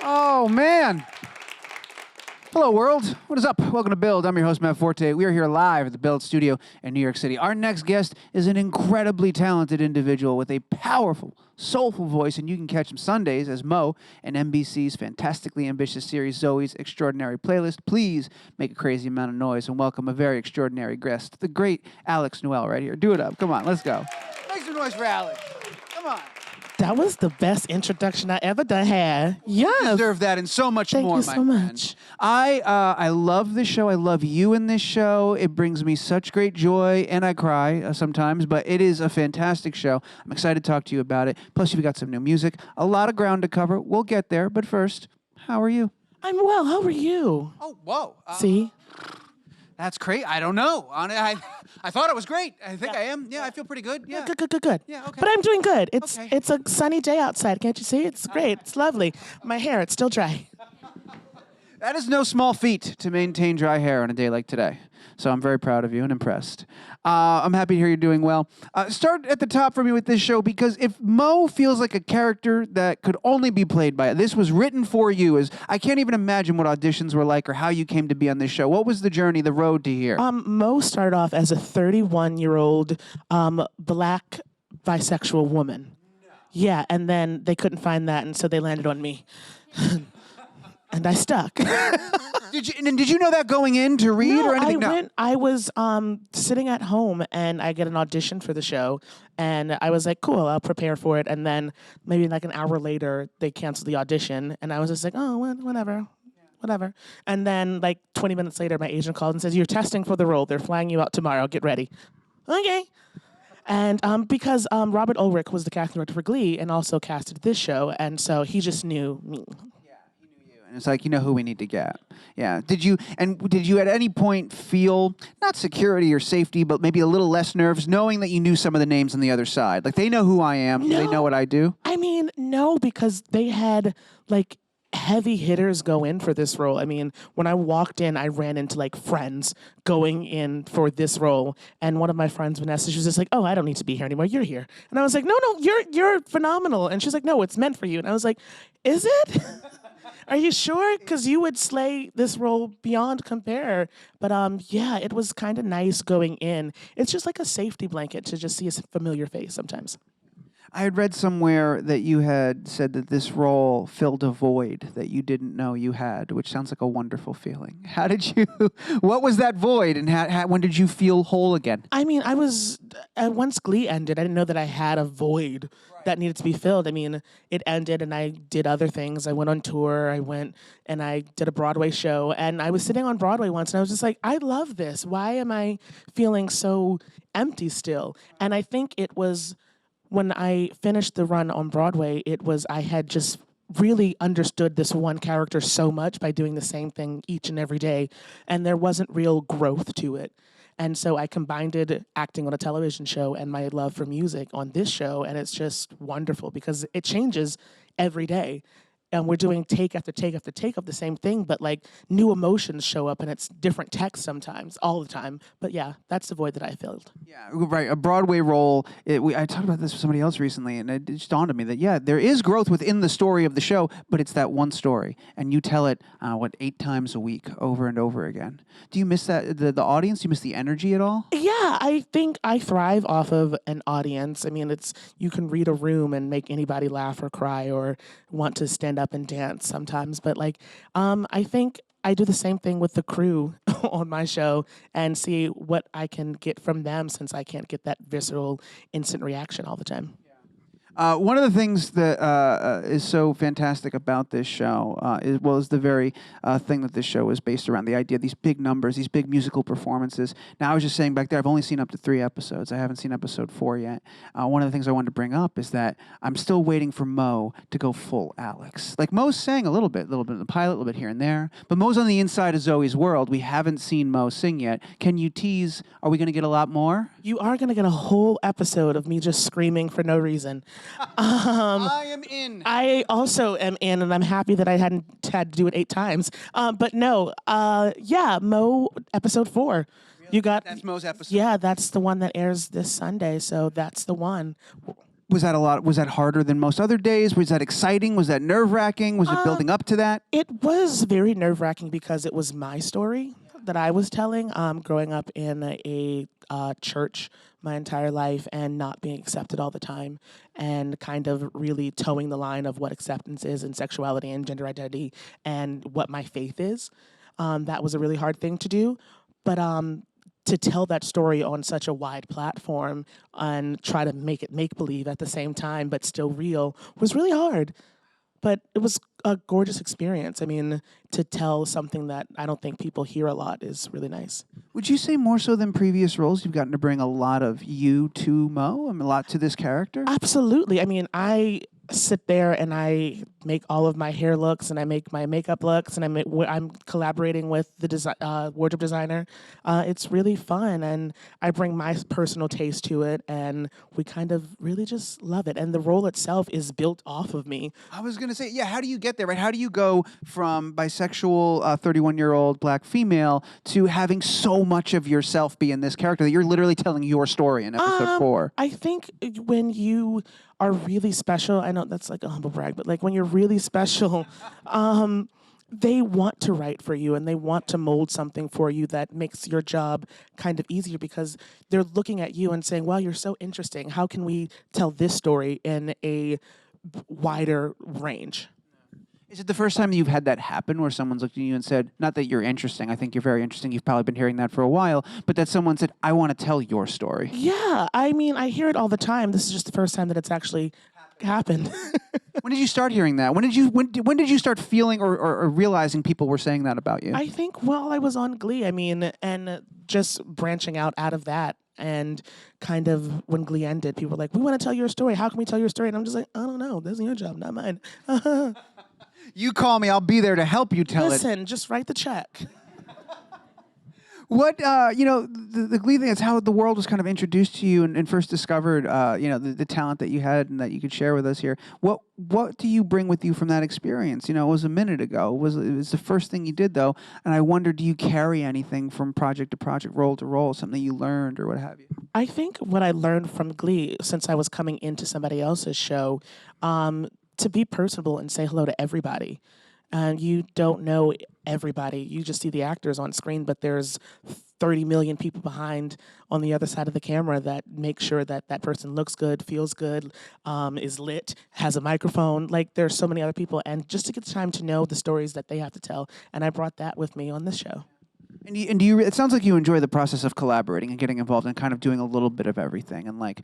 Oh, man. Hello, world. What is up? Welcome to Build. I'm your host, Matt Forte. We are here live at the Build studio in New York City. Our next guest is an incredibly talented individual with a powerful, soulful voice, and you can catch him Sundays as Mo in NBC's fantastically ambitious series, Zoey's Extraordinary Playlist. Please make a crazy amount of noise and welcome a very extraordinary guest, the great Alex Newell right here. Do it up. Come on, let's go. Make some noise for Alex. Come on. That was the best introduction I ever had. You deserve that and so much more, my friend. Thank you so much. I love this show. I love you in this show. It brings me such great joy, and I cry sometimes, but it is a fantastic show. I'm excited to talk to you about it. Plus, you've got some new music, a lot of ground to cover. We'll get there, but first, how are you? I'm well. How are you? Oh, whoa. See? That's great. I don't know. I thought it was great. I think I am. Yeah, I feel pretty good. Yeah. Good. Yeah, okay. But I'm doing good. It's Okay. it's a sunny day outside. Can't you see? It's great. It's lovely. My hair, it's still dry. That is no small feat to maintain dry hair on a day like today. So I'm very proud of you and impressed. I'm happy to hear you're doing well. Start at the top for me with this show, because if Mo feels like a character that could only be played by it, this was written for you. I can't even imagine what auditions were like or how you came to be on this show. What was the journey, the road to here? Mo started off as a 31-year-old black bisexual woman. No. Yeah, and then they couldn't find that, and so they landed on me. And I stuck. Did you know that going in to read or anything? No, I was sitting at home and I get an audition for the show, and I was like, cool, I'll prepare for it. And then maybe like an hour later, they canceled the audition, and I was just like, oh, whatever. And then like 20 minutes later, my agent called and says, you're testing for the role. They're flying you out tomorrow. Get ready. Okay. And because Robert Ulrich was the casting director for Glee and also casted this show, and so he just knew me. And it's like, you know who we need to get. Yeah. Did you at any point feel, not security or safety, but maybe a little less nerves, knowing that you knew some of the names on the other side? Like, they know who I am. No. They know what I do. I mean, no, because they had, like, heavy hitters go in for this role. I mean, when I walked in, I ran into, like, friends going in for this role. And one of my friends, Vanessa, she was just like, oh, I don't need to be here anymore. You're here. And I was like, no, you're phenomenal. And she's like, no, it's meant for you. And I was like, is it? Are you sure? Because you would slay this role beyond compare. But yeah, it was kind of nice going in. It's just like a safety blanket to just see a familiar face sometimes. I had read somewhere that you had said that this role filled a void that you didn't know you had, which sounds like a wonderful feeling. How did you, what was that void, and when did you feel whole again? I mean, once Glee ended, I didn't know that I had a void that needed to be filled. I mean, it ended and I did other things. I went on tour, I went and I did a Broadway show, and I was sitting on Broadway once and I was just like, I love this. Why am I feeling so empty still? And I think it was when I finished the run on Broadway, I had just really understood this one character so much by doing the same thing each and every day, and there wasn't real growth to it. And so I combined acting on a television show and my love for music on this show, and it's just wonderful because it changes every day. And we're doing take after take after take of the same thing, but like new emotions show up and it's different text sometimes, all the time. But yeah, that's the void that I filled. Yeah, right. A Broadway role, I talked about this with somebody else recently, and it just dawned on me that, yeah, there is growth within the story of the show, but it's that one story. And you tell it, 8 times a week, over and over again. Do you miss that, the audience? Do you miss the energy at all? Yeah, I think I thrive off of an audience. I mean, you can read a room and make anybody laugh or cry or want to stand up and dance sometimes, but like I think I do the same thing with the crew on my show and see what I can get from them, since I can't get that visceral instant reaction all the time. One of the things that is so fantastic about this show is the very thing that this show is based around, the idea of these big numbers, these big musical performances. Now, I was just saying back there, I've only seen up to 3 episodes. I haven't seen episode 4 yet. One of the things I wanted to bring up is that I'm still waiting for Mo to go full Alex. Like, Mo sang a little bit in the pilot, a little bit here and there, but Mo's on the inside of Zoey's world. We haven't seen Mo sing yet. Can you tease, are we going to get a lot more? You are going to get a whole episode of me just screaming for no reason. I am in. I also am in, and I'm happy that I hadn't had to do it 8 times. But no, yeah, Mo, episode 4. Really? That's Mo's episode? Yeah, that's the one that airs this Sunday, so that's the one. Was that a lot? Was that harder than most other days? Was that exciting? Was that nerve-wracking? Was it building up to that? It was very nerve-wracking because it was my story that I was telling. Growing up in a church my entire life and not being accepted all the time, and kind of really towing the line of what acceptance is and sexuality and gender identity and what my faith is. That was a really hard thing to do, but to tell that story on such a wide platform and try to make it make-believe at the same time but still real was really hard. But it was a gorgeous experience. I mean, to tell something that I don't think people hear a lot is really nice. Would you say more so than previous roles, you've gotten to bring a lot of you to Mo, a lot to this character? Absolutely. I mean, I sit there and I make all of my hair looks and I make my makeup looks and I'm collaborating with the wardrobe designer. It's really fun and I bring my personal taste to it and we kind of really just love it. And the role itself is built off of me. I was going to say, yeah, how do you get there, right? How do you go from bisexual 31-year-old black female to having so much of yourself be in this character that you're literally telling your story in episode 4? I think when you are really special, I know that's like a humble brag, but like when you're really special, they want to write for you and they want to mold something for you that makes your job kind of easier because they're looking at you and saying, wow, you're so interesting. How can we tell this story in a wider range? Is it the first time you've had that happen where someone's looked at you and said, not that you're interesting, I think you're very interesting, you've probably been hearing that for a while, but that someone said, I want to tell your story? Yeah, I mean, I hear it all the time. This is just the first time that it's actually happened. When did you start hearing that? When did you start feeling or realizing people were saying that about you? I think while I was on Glee, I mean, and just branching out of that. And kind of when Glee ended, people were like, we want to tell your story. How can we tell your story? And I'm just like, I don't know. That's your job, not mine. You call me, I'll be there to help you tell it. Listen, just write the check. What, the Glee thing, that's how the world was kind of introduced to you and first discovered, the talent that you had and that you could share with us here. What do you bring with you from that experience? You know, it was a minute ago. It was the first thing you did, though. And I wonder, do you carry anything from project to project, role to role, something you learned or what have you? I think what I learned from Glee, since I was coming into somebody else's show, to be personable and say hello to everybody. You don't know everybody. You just see the actors on screen, but there's 30 million people behind on the other side of the camera that make sure that that person looks good, feels good, is lit, has a microphone. Like, there's so many other people. And just to get the time to know the stories that they have to tell. And I brought that with me on this show. And do you? It sounds like you enjoy the process of collaborating and getting involved and kind of doing a little bit of everything and like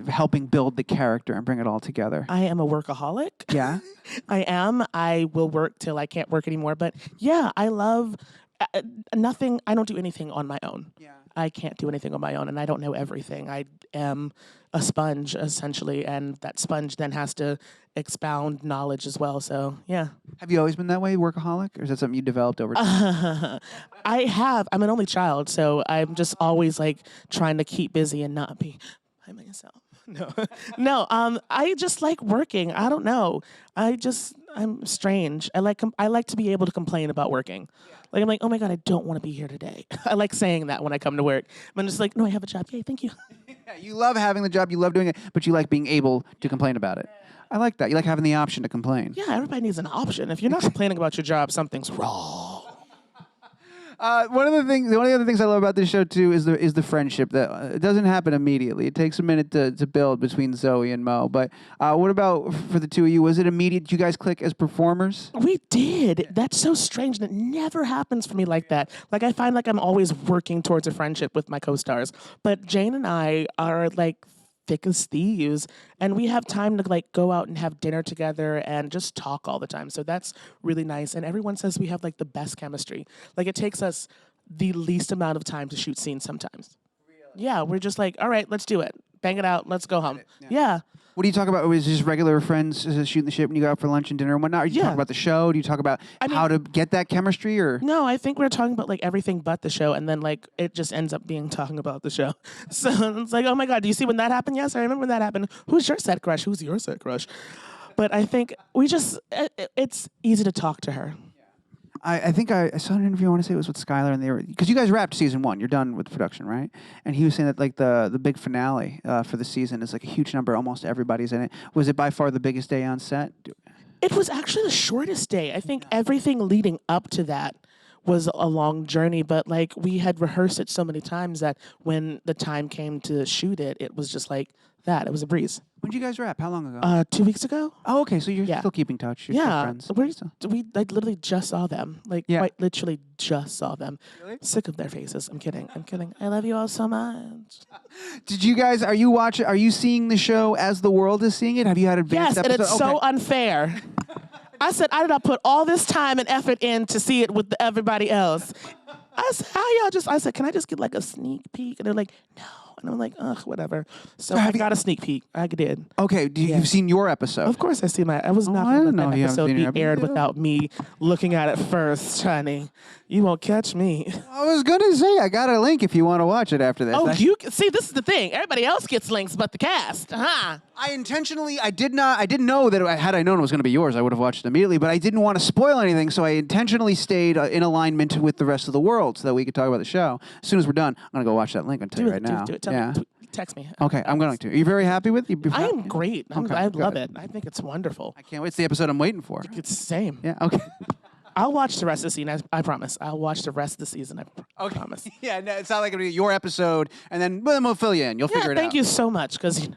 helping build the character and bring it all together. I am a workaholic. Yeah, I am. I will work till I can't work anymore. But yeah, I love nothing. I don't do anything on my own. Yeah. I can't do anything on my own, and I don't know everything. I am a sponge, essentially, and that sponge then has to expound knowledge as well. So, yeah. Have you always been that way, workaholic, or is that something you developed over time? I have. I'm an only child, so I'm just always, like, trying to keep busy and not be by myself. No. I just like working. I don't know. I'm strange. I like to be able to complain about working. Yeah. Like, I'm like, oh my God, I don't want to be here today. I like saying that when I come to work. I'm just like, no, I have a job. Yay, thank you. Yeah, you love having the job. You love doing it, but you like being able to complain about it. I like that. You like having the option to complain. Yeah, everybody needs an option. If you're not complaining about your job, something's wrong. One of the other things I love about this show too is the friendship that it doesn't happen immediately. It takes a minute to build between Zoey and Mo. But what about for the two of you? Was it immediate? Did you guys click as performers? We did. That's so strange. And it never happens for me like that. Like, I find like I'm always working towards a friendship with my co-stars. But Jane and I are like thick as thieves, and we have time to like go out and have dinner together and just talk all the time. So that's really nice. And everyone says we have like the best chemistry. Like, it takes us the least amount of time to shoot scenes sometimes. Really? Yeah, we're just like, all right, let's do it. Bang it out. Let's go home. Yeah. What do you talk about? Is it just regular friends shooting the shit when you go out for lunch and dinner and whatnot? Or do you talk about the show? Do you talk about how to get that chemistry? Or no, I think we're talking about like everything but the show, and then like it just ends up being talking about the show. So it's like, oh my God, do you see when that happened? Yes, I remember when that happened. Who's your set crush? Who's your set crush? But I think we just, it's easy to talk to her. I think I saw an interview. I want to say it was with Skylar, and they were because you guys wrapped season 1. You're done with production, right? And he was saying that like the big finale for the season is like a huge number. Almost everybody's in it. Was it by far the biggest day on set? It was actually the shortest day. I think everything leading up to that was a long journey, but like we had rehearsed it so many times that when the time came to shoot it, it was just like that. It was a breeze. When did you guys wrap? How long ago? 2 weeks ago. Oh, okay. So you're Yeah. still keeping touch. You're still Yeah, friends. we like literally just saw them. Like Yeah. quite literally just saw them. Really? Sick of their faces. I'm kidding. I'm kidding. I love you all so much. Did you guys? Are you watching? Are you seeing the show as the world is seeing it? Have you had advanced Yes, and episodes? it's so unfair. I said, I did not put all this time and effort in to see it with everybody else. I said, I said, can I just get like a sneak peek? And they're like, no. And I'm like, ugh, whatever. So I got a sneak peek. I did. Okay, you've seen your episode. Of course I see I was not I going to didn't let know that you haven't episode seen be your aired episode. without me looking at it first, honey. You won't catch me. I was gonna say I got a link if you want to watch it after this. Oh, see, this is the thing. Everybody else gets links but the cast. Huh? I intentionally, I didn't know that had I known it was going to be yours, I would have watched it immediately, but I didn't want to spoil anything, so I intentionally stayed in alignment with the rest of the world so that we could talk about the show. As soon as we're done, I'm going to go watch that link and tell you right now. Do it. Tell yeah. me. Text me. Okay, I'm going to. Are you very happy with it? I am great. Okay, I love good. it. I think it's wonderful. I can't wait. It's the episode I'm waiting for. It's the same. Yeah, okay. I'll watch the rest of the season. I promise. I'll watch the rest of the season. I promise. Yeah, no, it's not like it'll be your episode, and then we'll fill you in. You'll figure it out. Thank you so much, because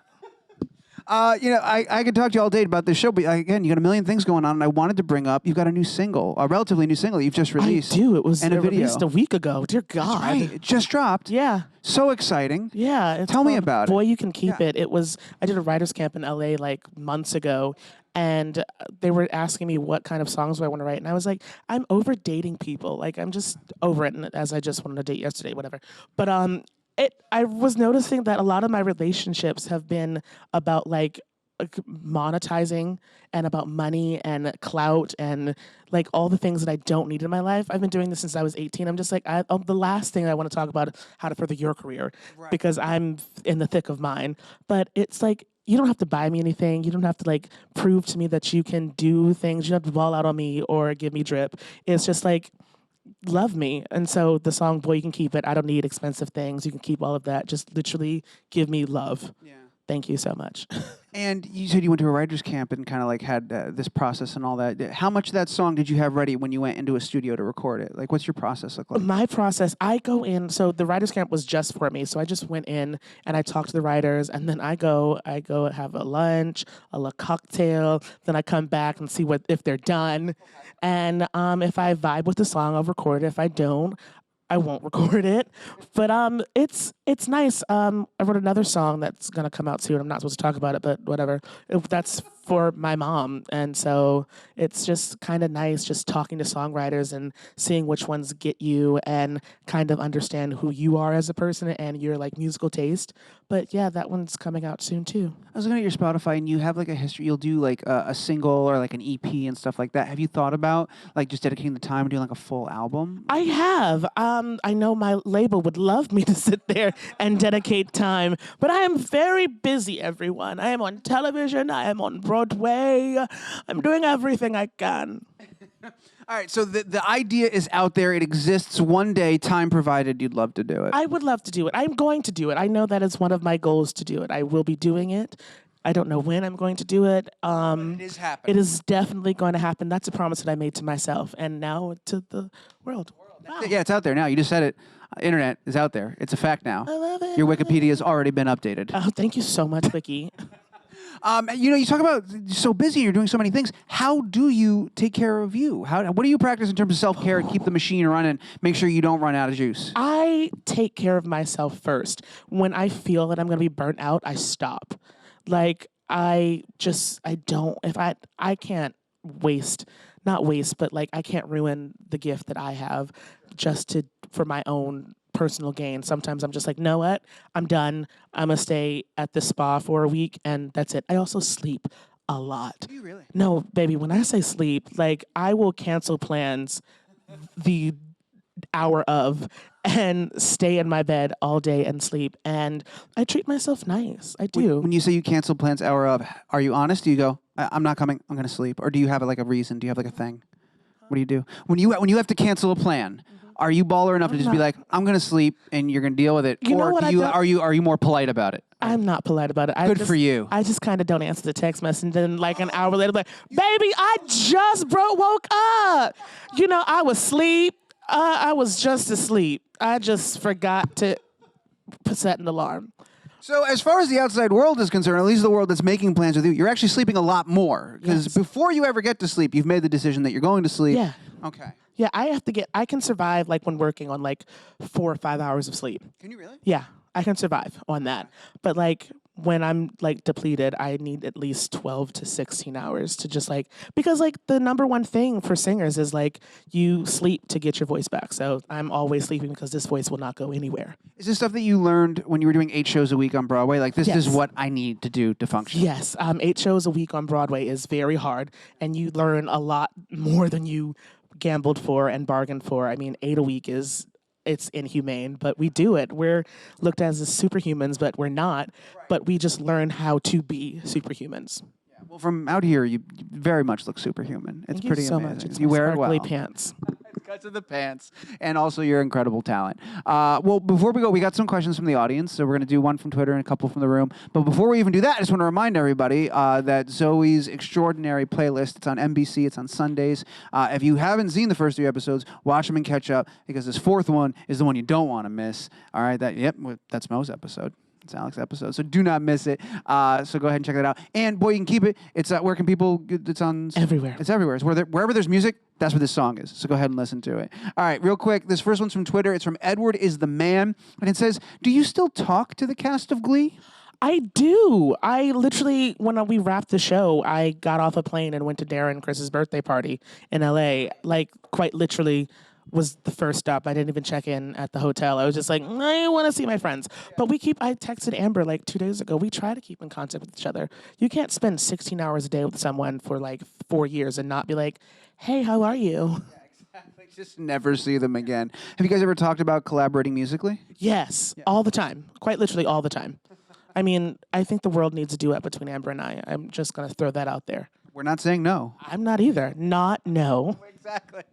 I could talk to you all day about this show, but again, you got a million things going on, and I wanted to bring up, you've got a new single, a relatively new single you've just released. I do. It was and a video. released a week ago. Dear God. Right, it just dropped. Yeah. So exciting. Yeah. It's Tell me called about it. Boy, You Can Keep It. I did a writer's camp in LA like months ago, and they were asking me what kind of songs do I want to write. And I was like, I'm over dating people. Like, I'm just over it, and as I just wanted to date yesterday, whatever. But I was noticing that a lot of my relationships have been about like monetizing and about money and clout and like all the things that I don't need in my life. I've been doing this since I was 18. I'm just like, the last thing I want to talk about is how to further your career, because I'm in the thick of mine. But it's like, you don't have to buy me anything. You don't have to like prove to me that you can do things. You don't have to ball out on me or give me drip. It's just like, love me. And so the song Boy, You Can Keep It. I don't need expensive things. You can keep all of that. Just literally give me love. Yeah. Thank you so much. And you said you went to a writer's camp and kind of like had this process and all that. How much of that song did you have ready when you went into a studio to record it? Like, what's your process look like? My process, I go in, so the writer's camp was just for me. So I just went in and I talked to the writers, and then I go have a lunch, a little cocktail, then I come back and see if they're done. Okay. And if I vibe with the song, I'll record it. If I don't, I won't record it, but it's nice. I wrote another song that's gonna come out soon. I'm not supposed to talk about it, but whatever. That's for my mom, and so it's just kind of nice, just talking to songwriters and seeing which ones get you, and kind of understand who you are as a person and your like musical taste. But yeah, that one's coming out soon too. I was looking at your Spotify, and you have like a history. You'll do like a single or like an EP and stuff like that. Have you thought about like just dedicating the time and doing like a full album? I have. I know my label would love me to sit there and dedicate time, but I am very busy, everyone. I am on television. I am on Broadway. I'm doing everything I can. All right, so the idea is out there. It exists. One day, time provided, you'd love to do it. I would love to do it. I'm going to do it. I know that is one of my goals to do it. I will be doing it. I don't know when I'm going to do it. It is happening. It is definitely going to happen. That's a promise that I made to myself and now to the world. Wow. Yeah, it's out there now. You just said it. Internet is out there. It's a fact now. I love it. Your Wikipedia has already been updated. Oh, thank you so much, Wiki. You talk about so busy, you're doing so many things. How do you take care of you? What do you practice in terms of self-care and keep the machine running, make sure you don't run out of juice? I take care of myself first. When I feel that I'm going to be burnt out, I stop. Like, I can't not waste, but like, I can't ruin the gift that I have just for my own personal gain. Sometimes I'm just like, know what? I'm done. I'm going to stay at the spa for a week, and that's it. I also sleep a lot. Do you really? No, baby, when I say sleep, like, I will cancel plans the hour of and stay in my bed all day and sleep. And I treat myself nice. I do. When you say you cancel plans hour of, are you honest? Do you go, I'm not coming, I'm going to sleep? Or do you have like a reason? Do you have like a thing? What do you do? When you have to cancel a plan, are you baller enough to just be like, I'm going to sleep and you're going to deal with it? You know or what are you more polite about it? I'm not polite about it. Good for you. I just kind of don't answer the text message. And then like an hour later, I'm like, baby, I just woke up. You know, I was asleep. I was just asleep. I just forgot to set an alarm. So as far as the outside world is concerned, at least the world that's making plans with you, you're actually sleeping a lot more. Because before you ever get to sleep, you've made the decision that you're going to sleep. Yeah. Okay. Yeah, I can survive like when working on like 4 or 5 hours of sleep. Can you really? Yeah, I can survive on that. But like when I'm like depleted, I need at least 12 to 16 hours to just like, because like the number one thing for singers is like you sleep to get your voice back. So I'm always sleeping because this voice will not go anywhere. Is this stuff that you learned when you were doing 8 shows a week on Broadway? Like this is what I need to do to function? Yes, 8 shows a week on Broadway is very hard and you learn a lot more than you gambled for and bargained for. I mean, 8 a week it's inhumane, but we do it. We're looked at as superhumans, but we're not. Right. But we just learn how to be superhumans. Yeah. Well, from out here, you very much look superhuman. It's pretty so amazing. much. It's you wear it well. Pants. Cuts of the pants, and also your incredible talent. Well, before we go, we got some questions from the audience, so we're going to do one from Twitter and a couple from the room. But before we even do that, I just want to remind everybody that Zoey's Extraordinary playlist, it's on NBC, it's on Sundays. If you haven't seen the first 3 episodes, watch them and catch up, because this 4th one is the one you don't want to miss. All right, that's Mo's episode. It's Alex's episode, so do not miss it. So go ahead and check that out. And boy, you can keep it. It's where can people? It's on everywhere. It's everywhere. It's wherever there's music, that's what this song is. So go ahead and listen to it. All right, real quick. This first one's from Twitter. It's from Edward is the Man, and it says, "Do you still talk to the cast of Glee?" I do. I literally, when we wrapped the show, I got off a plane and went to Darren and Chris's birthday party in LA. Like quite literally. Was the first stop. I didn't even check in at the hotel. I was just like, I want to see my friends. But I texted Amber like 2 days ago. We try to keep in contact with each other. You can't spend 16 hours a day with someone for like 4 years and not be like, hey, how are you? Yeah, exactly. Just never see them again. Have you guys ever talked about collaborating musically? Yes, all the time. Quite literally all the time. I mean, I think the world needs a duet between Amber and I. I'm just going to throw that out there. We're not saying no. I'm not either. Not no. Exactly.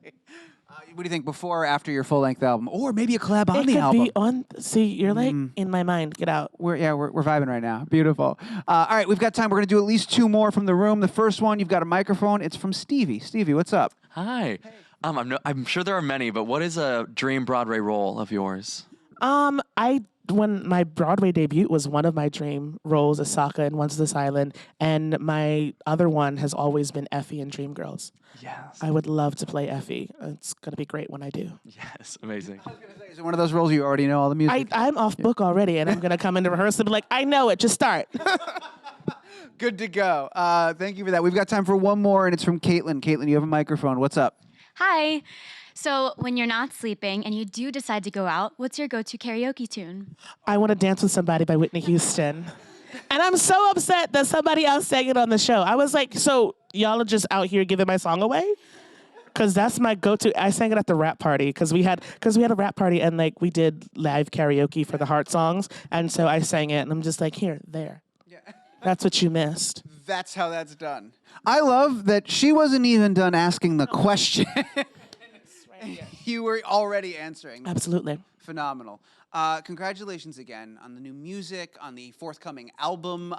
What do you think, before or after your full-length album? Or maybe a collab on the album? It could be on... See, you're like in my mind. Get out. We're vibing right now. Beautiful. All right, we've got time. We're going to do at least 2 more from the room. The first one, you've got a microphone. It's from Stevie. Stevie, what's up? Hi. Hey. I'm sure there are many, but what is a dream Broadway role of yours? When my Broadway debut was one of my dream roles, Asaka in Once This Island, and my other one has always been Effie in Dreamgirls. Yes. I would love to play Effie. It's going to be great when I do. Yes, amazing. I was going to say, is it one of those roles you already know all the music? I'm off book already, and I'm going to come into rehearsal and be like, I know it, just start. Good to go. Thank you for that. We've got time for one more, and it's from Caitlin. Caitlin, you have a microphone. What's up? Hi. So when you're not sleeping and you do decide to go out, what's your go-to karaoke tune? I Want to Dance with Somebody by Whitney Houston. And I'm so upset that somebody else sang it on the show. I was like, so y'all are just out here giving my song away? Because that's my go-to. I sang it at the rap party because we had a rap party and like we did live karaoke for the Heart songs. And so I sang it and I'm just like, there. Yeah. That's what you missed. That's how that's done. I love that she wasn't even done asking the question. You were already answering. Absolutely. Phenomenal. Congratulations again on the new music, on the forthcoming album,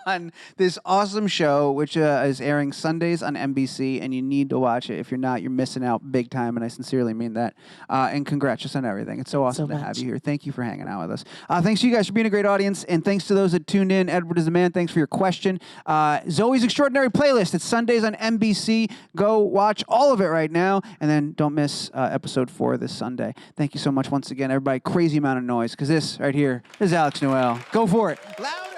on this awesome show, which is airing Sundays on NBC, and you need to watch it. If you're not, you're missing out big time, and I sincerely mean that. And congrats just on everything. It's so awesome to have you here. Thank you for hanging out with us. Thanks to you guys for being a great audience, and thanks to those that tuned in. Edward is the Man. Thanks for your question. Zoey's Extraordinary playlist. It's Sundays on NBC. Go watch all of it right now, and then don't miss episode 4 this Sunday. Thank you so much once again, everybody. Crazy amount of noise, because this right here is Alex Newell. Go for it. Loud.